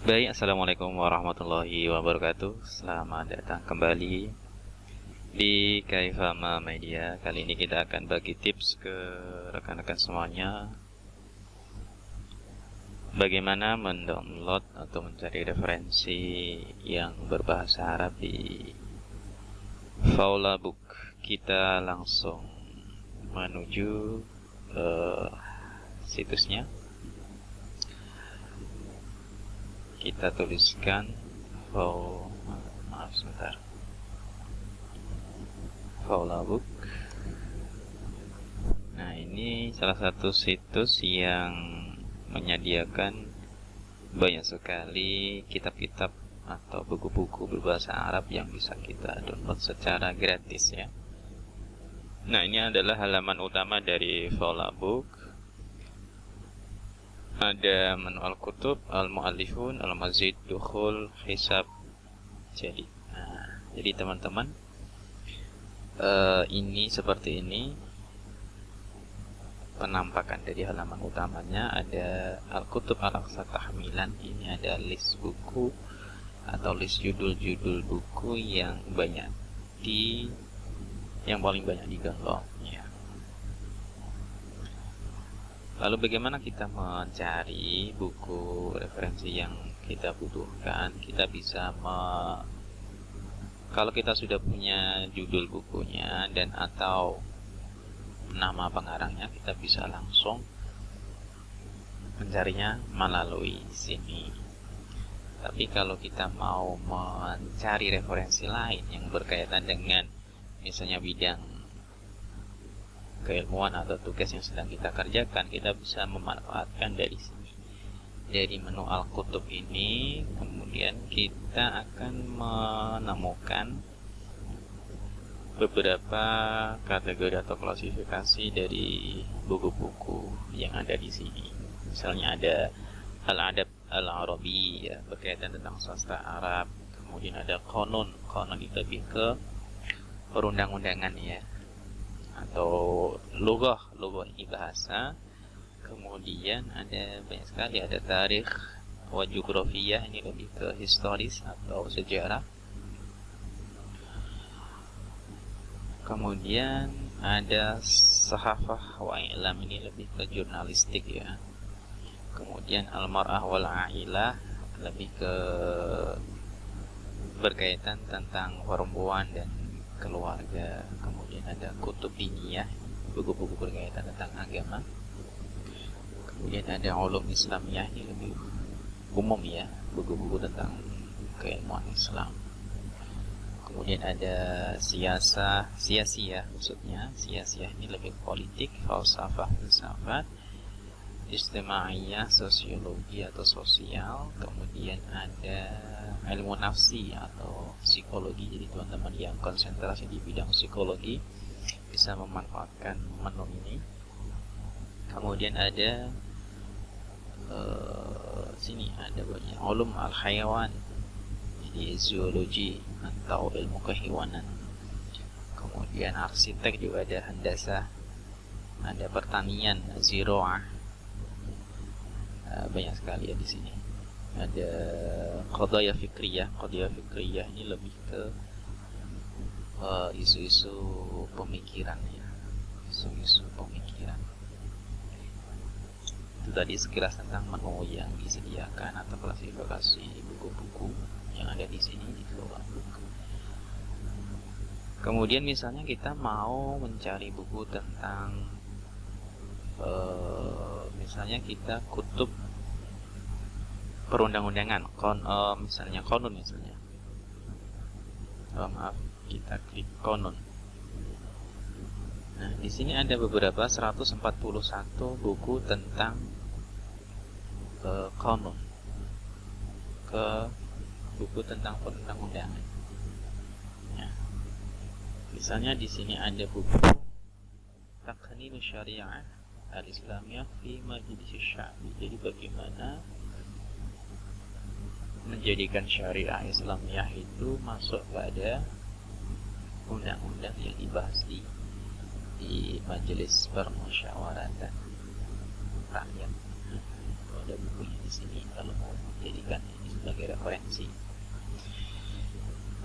Baik, assalamualaikum warahmatullahi wabarakatuh. Selamat datang kembali di Kaifama Media. Kali ini kita akan bagi tips ke rekan-rekan semuanya bagaimana mendownload atau mencari referensi yang berbahasa Arab di Faula Book. Kita langsung menuju ke situsnya. Kita tuliskan Faula Book. Nah, ini salah satu situs yang menyediakan banyak sekali kitab-kitab atau buku-buku berbahasa Arab yang bisa kita download secara gratis ya. Nah, ini adalah halaman utama dari Faula Book. Ada menu al-kutub, al-mu'allifun, al-mazid, dukhul, hisab. Jadi teman-teman, ini seperti ini penampakan dari halaman utamanya. Ada al-kutub al-aqsa tahmilan. Ini ada list buku atau list judul-judul buku yang paling banyak di download ya. Lalu bagaimana kita mencari buku referensi yang kita butuhkan? Kita bisa kalau kita sudah punya judul bukunya dan atau nama pengarangnya, kita bisa langsung mencarinya melalui sini. Tapi kalau kita mau mencari referensi lain yang berkaitan dengan misalnya bidang keilmuan atau tugas yang sedang kita kerjakan, kita bisa memanfaatkan dari sini, dari menu al-kutub ini. Kemudian kita akan menemukan beberapa kategori atau klasifikasi dari buku-buku yang ada di sini. Misalnya ada al-adab al-arabi ya, berkaitan tentang sastra Arab. Kemudian ada konon itu lebih ke perundang-undangan ya, atau lughah ini bahasa. Kemudian ada banyak sekali, ada tarikh wa jiografiyah, ini lebih ke historis atau sejarah. Kemudian ada sahafah wa i'lam, ini lebih ke jurnalistik ya. Kemudian al-mar'ah wal a'ilah, lebih ke berkaitan tentang perempuan dan keluarga. Kemudian ada kutub diniyah, buku-buku berkaitan tentang agama. Kemudian ada ulum islamiyah, ini lebih umum ya, buku-buku tentang keilmuan Islam. Kemudian ada siyasiyah, maksudnya siyasiyah ini lebih politik, falsafah, filsafat, istimaiyah, sosiologi atau sosial. Kemudian ada ilmu nafsi atau psikologi. Jadi teman-teman yang konsentrasi di bidang psikologi bisa memanfaatkan menu ini. Kemudian ada sini ada banyak ulum al-hayawan, jadi zoologi atau ilmu kehewanan. Kemudian arsitek juga ada, handasah, ada pertanian, ziraah. Banyak sekali ya di sini. Ada qadaya fikriyah ini lebih ke isu-isu pemikiran ya, isu-isu pemikiran. Itu tadi sekilas tentang menu yang disediakan atau klasifikasi buku-buku yang ada di sini di Faula Book. Kemudian misalnya kita mau mencari buku tentang misalnya kita kutub perundang-undangan, misalnya konon misalnya. Kita klik konon. Nah, di sini ada beberapa 141 buku tentang konon, buku tentang perundang-undangan. Ya. Misalnya di sini ada buku Taqnin Syariah al-Islamiyah fi Majlis Sya'bi. Jadi bagaimana menjadikan syariah Islamiyah itu masuk pada undang-undang yang dibahas di majelis permusyawaratan rakyat. Ada bukunya di sini kalau mau menjadikan ini sebagai referensi.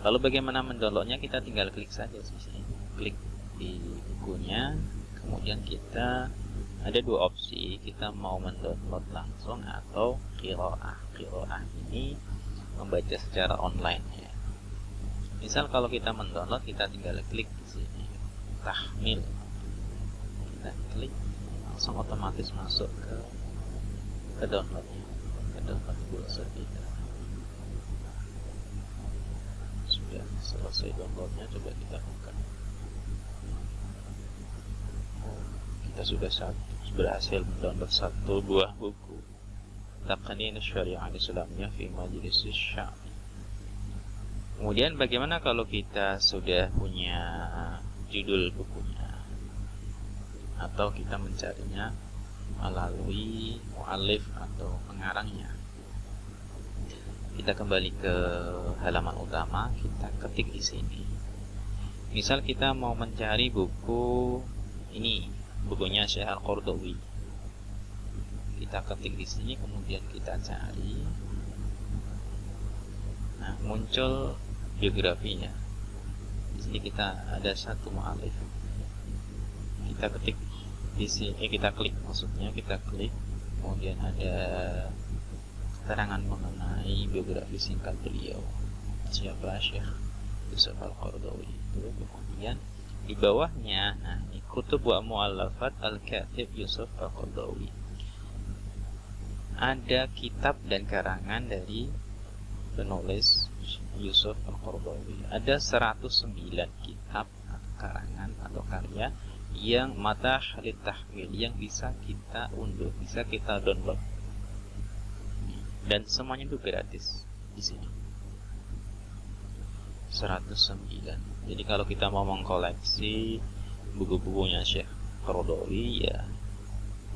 Lalu bagaimana mendownloadnya? Kita tinggal klik saja di sini, klik di bukunya, kemudian kita ada dua opsi, kita mau mendownload langsung atau qiraah. Qiraah ini membaca secara online ya. Misal kalau kita mendownload, kita tinggal klik di sini tahmil, kita klik langsung otomatis masuk ke downloadnya, ke download browser kita. Sudah selesai downloadnya, coba kita buka. Kita sudah berhasil mendownload satu buah buku Taqnin Syariah Islamiyah fi Majlis Syami. Kemudian bagaimana kalau kita sudah punya judul bukunya, atau kita mencarinya melalui muallif atau pengarangnya? Kita kembali ke halaman utama, kita ketik di sini. Misal kita mau mencari buku ini, bukunya Syekh Al-Qaradawi. Kita ketik di sini, kemudian kita cari. Nah, muncul biografinya. Di sini kita ada satu muallif. Kita ketik di sini, kita klik maksudnya, kita klik, kemudian ada keterangan mengenai biografi singkat beliau, siapa Syekh Yusuf Al-Qaradawi itu. Kemudian di bawahnya, nah ini kutub wa mu'allafat al-katib Yusuf Al-Qaradawi, ada kitab dan karangan dari penulis Yusuf Al-Qaradawi. Ada 109 kitab atau karangan atau karya yang matah litahmil, yang bisa kita unduh, bisa kita download, dan semuanya itu gratis di sini. 109. Jadi kalau kita mau mengkoleksi buku-bukunya Syekh Qaradawi, ya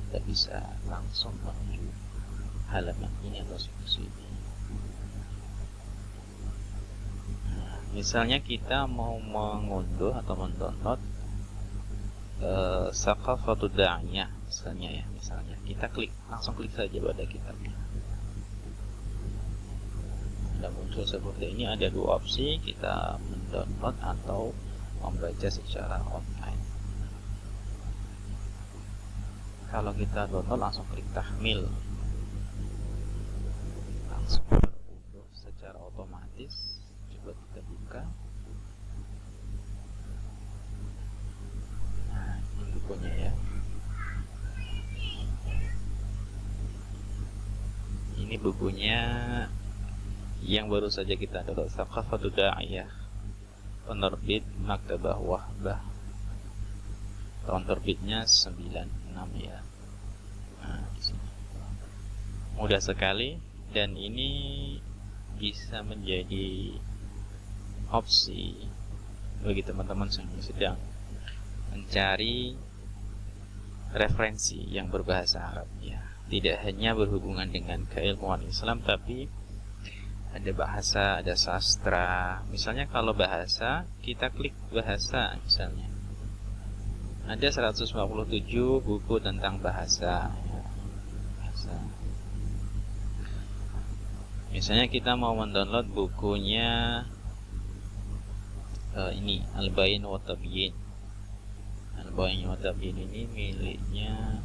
kita bisa langsung menuju halaman ini atau situs ini. Nah, misalnya kita mau mengunduh atau mendownload Saqafatud Da'iyah misalnya ya, misalnya kita klik, langsung klik saja pada kitabnya. Ada muncul seperti ini, ada dua opsi, kita mendownload atau membaca secara online. Kalau kita download, langsung klik tahmil, langsung terunduh secara otomatis. Coba kita buka. Nah, ini bukunya ya. Ini bukunya yang baru saja kita download, Saqafatud Da'iyah, penerbit Maktabah Wahbah, tahun terbitnya 96 ya. Nah, di sini mudah sekali, dan ini bisa menjadi opsi bagi teman-teman yang sedang mencari referensi yang berbahasa Arab ya. Tidak hanya berhubungan dengan keilmuan Islam, tapi ada bahasa, ada sastra. Misalnya kalau bahasa, kita klik bahasa misalnya. Ada 157 buku tentang bahasa. Bahasa. Misalnya kita mau mendownload bukunya ini Al-Bayan wa Tabyin. Al-Bayan wa Tabyin ini miliknya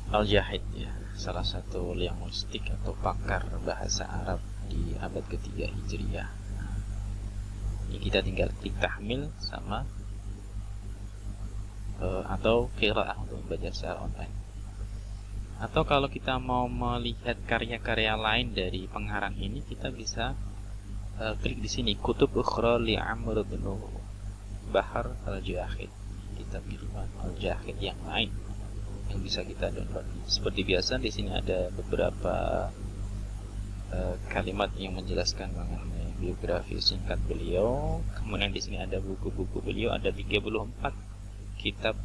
Al-Jahid ya, salah satu linguistik atau pakar bahasa Arab di abad ketiga Hijriah. Ini kita tinggal klik tahmil sama atau qiraah untuk membaca secara online. Atau kalau kita mau melihat karya-karya lain dari pengarang ini, kita bisa klik di sini kutub ukhra li Amr bin Bahar Al-Jahid, kitab Al-Jahid yang lain yang bisa kita download. Seperti biasa di sini ada beberapa kalimat yang menjelaskan mengenai biografi singkat beliau. Kemudian di sini ada buku-buku beliau, ada 34 kitab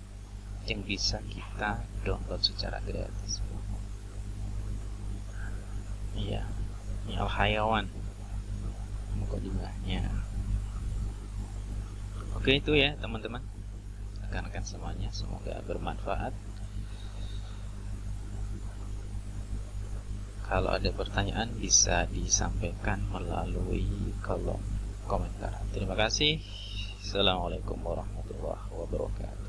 yang bisa kita download secara gratis. Iya, ini Al-Hayawan mukadimahnya. Oke, itu ya teman-teman, rekan-rekan semuanya, semoga bermanfaat. Kalau ada pertanyaan bisa disampaikan melalui kolom komentar. Terima kasih. Assalamualaikum warahmatullahi wabarakatuh.